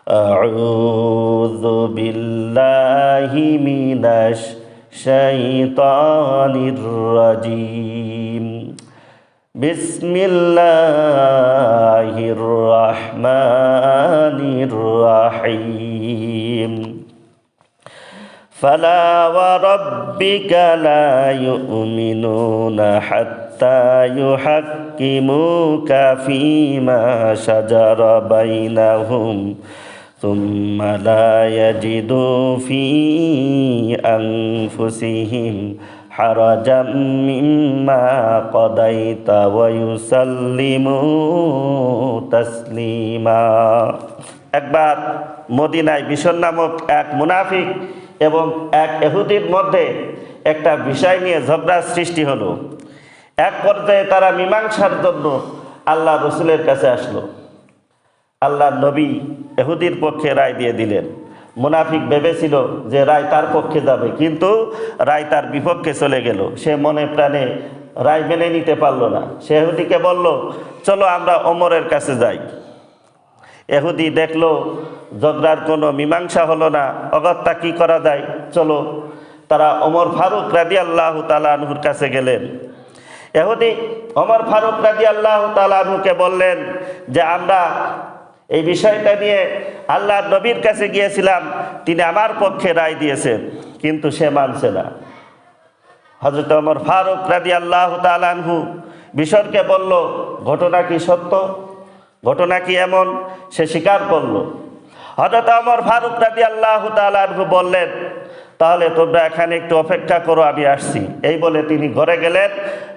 আউযু বিল্লাহি মিনাশ শাইতানির রাজিম। বিসমিল্লাহির রহমানির রহিম। ফালা ওয়া রাব্বিকা লা ইউমিনুনা হাত্তা ইউহাক্কিমুকা ফীমা শাজারা বাইনাহুম সুম্মা লা ইয়াজিদু ফী আনফুসিহিম হারাজাম মিম্মা কাদাইতা ওয়া ইউসাল্লিমু তাসলিমা। একবার মদিনায় বিশর নামক এক মুনাফিক এবং এক ইহুদির মধ্যে একটা বিষয় নিয়ে ঝগড়ার সৃষ্টি হলো। এক পর্যায়ে তারা মীমাংসার জন্য আল্লাহ রসুলের কাছে আসলো। আল্লাহ নবী ইহুদির পক্ষে রায় দিয়ে দিলেন। মুনাফিক ভেবেছিল যে রায় তার পক্ষে যাবে, কিন্তু রায় তার বিপক্ষে চলে গেল। সে মনে প্রাণে রায় মেনে নিতে পারল না। সে ইহুদিকে বলল, চলো আমরা ওমরের কাছে যাই। ইহুদি দেখলো ঝগড়ার কোনো মীমাংসা হলো না, অগত্যা কি করা যায়, চলো। তারা ওমর ফারুক রাদিয়াল্লাহু তাআলা আনহুর কাছে গেলেন। ইহুদি ওমর ফারুক রাদিয়াল্লাহু তাআলা আনহুকে বললেন যে আমরা এই বিষয়টা নিয়ে আল্লাহর নবীর কাছে গিয়েছিলাম, তিনি আমার পক্ষে রায় দিয়েছেন, কিন্তু সে মানছে না। হযরত ওমর ফারুক রাদিয়াল্লাহু তাআলা আনহু বিশরকে বলল, ঘটনা কি সত্য, ঘটনা কি এমন? সে স্বীকার করল। হযরত ওমর ফারুক রাদিয়াল্লাহু তাআলা আনহু বললেন, তাহলে তোমরা এখানে একটু অপেক্ষা করো, আমি আসছি। এই বলে তিনি ঘরে গেলেন।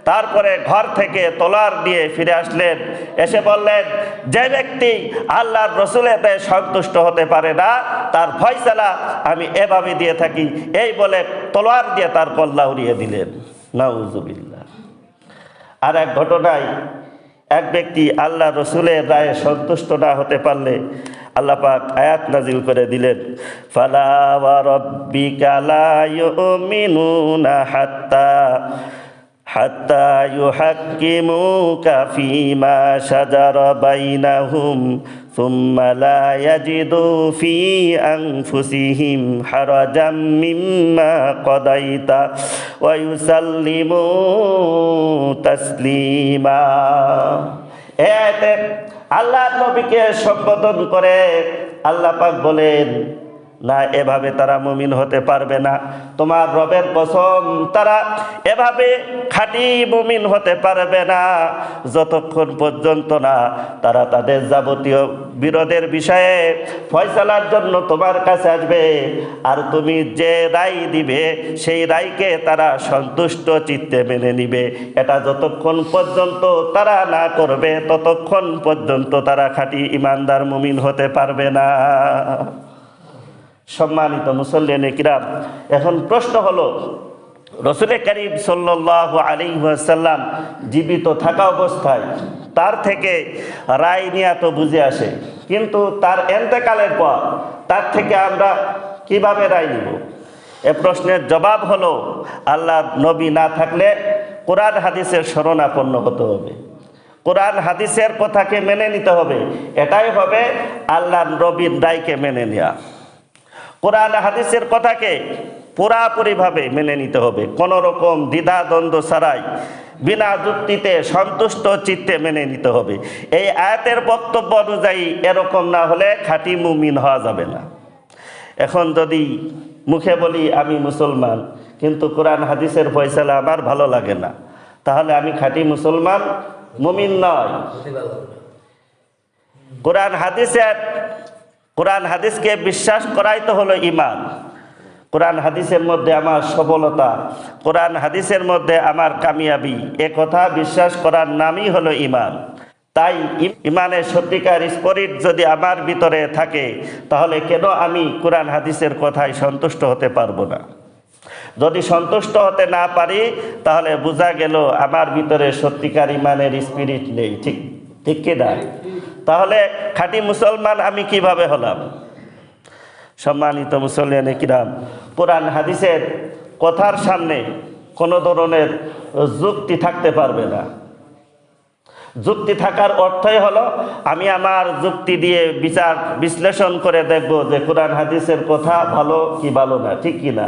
তারপরে ঘর থেকে তলোয়ার দিয়ে ফিরে আসলেন। এসে বললেন, যে ব্যক্তি আল্লাহর রসুলের সন্তুষ্ট হতে পারে না, তার ফয়সালা আমি এভাবে দিয়ে থাকি। এই বলে তলোয়ার দিয়ে তার কল্লা উড়িয়ে দিলেন। নাউজুবিল্লাহ। আর এক ঘটনায় এক ব্যক্তি আল্লাহ রসুলের রায়ে সন্তুষ্ট না হতে পারলে আল্লাহ পাক আয়াত নাজিল করে দিলেন, ফালা ওয়া রাব্বিকা লা ইউমিনুনা হাত্তা ইউহাক্কিমুকা ফীমা শাজারা বাইনাহুম সুম্মা লা ইয়াজিদু ফী আনফুসিহিম হারাজাম মিম্মা কাদাইতা ওয়া ইউসাল্লিমু তাসলিমা। এতে আল্লাহ নবীকে সম্বোধন করে আল্লাহ পাক বলেন, না, এভাবে তারা মুমিন হতে পারবে না। তোমার রবের কসম, তারা এভাবে খাঁটি মুমিন হতে পারবে না যতক্ষণ পর্যন্ত না তারা তাদের যাবতীয় বিরোধের বিষয়ে ফয়সালার জন্য তোমার কাছে আসবে, আর তুমি যে রায় দিবে সেই রায়কে তারা সন্তুষ্ট চিত্তে মেনে নিবে। এটা যতক্ষণ পর্যন্ত তারা না করবে ততক্ষণ পর্যন্ত তারা খাঁটি ইমানদার মুমিন হতে পারবে না। সম্মানিত মুসল্লিয়ানে কিরাম, এখন প্রশ্ন হলো, রসুল করিম সাল্লাল্লাহু আলাইহি ওয়াসাল্লাম জীবিত থাকা অবস্থায় তার থেকে রায় নেওয়া তো বুঝে আসে, কিন্তু তার এন্তেকালের পর তার থেকে আমরা কিভাবে রায় নিব? এ প্রশ্নের জবাব হলো, আল্লাহ নবী না থাকলে কোরআন হাদিসের শরণাপন্ন হতে হবে, কোরআন হাদিসের কথাকে মেনে নিতে হবে। এটাই হবে আল্লাহ নবীর রায়কে মেনে নেওয়া। কোরআন হাদিসের কথাকে পুরাপুরিভাবে মেনে নিতে হবে, কোনো রকম দ্বিধা দ্বন্দ্ব ছাড়াই, বিনা যুক্তিতে সন্তুষ্ট চিত্তে মেনে নিতে হবে। এই আয়াতের বক্তব্য অনুযায়ী এরকম না হলে খাঁটি মুমিন হওয়া যাবে না। এখন যদি মুখে বলি আমি মুসলমান, কিন্তু কোরআন হাদিসের ফয়সালা আমার ভালো লাগে না, তাহলে আমি খাঁটি মুসলমান, মুমিন নয়। কোরআন হাদিসকে বিশ্বাস করাই তো হলো ঈমান। কোরআন হাদিসের মধ্যে আমার সফলতা, কোরআন হাদিসের মধ্যে আমার কামিয়াবি, এ কথা বিশ্বাস করার নামই হলো ঈমান। তাই ঈমানের সত্যিকার স্পিরিট যদি আমার ভিতরে থাকে, তাহলে কেন আমি কোরআন হাদিসের কথায় সন্তুষ্ট হতে পারবো না? যদি সন্তুষ্ট হতে না পারি, তাহলে বোঝা গেল আমার ভিতরে সত্যিকার ঈমানের স্পিরিট নেই। ঠিক কি না? তাহলে খাঁটি মুসলমান আমি কিভাবে হলাম? সম্মানিত মুসল্লিয়ানে কিরাম, কোরআন হাদিসের কথার সামনে কোনো ধরনের যুক্তি থাকতে পারবে না। যুক্তি থাকার অর্থই হলো আমি আমার যুক্তি দিয়ে বিচার বিশ্লেষণ করে দেখব যে কোরআন হাদিসের কথা ভালো কি ভালো না, ঠিক কি না?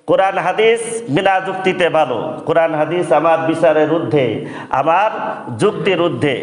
কোরআন হাদিস বিনা যুক্তিতে ভালো, কোরআন হাদিস আমার বিচারের ঊর্ধ্বে, আমার যুক্তির ঊর্ধ্বে।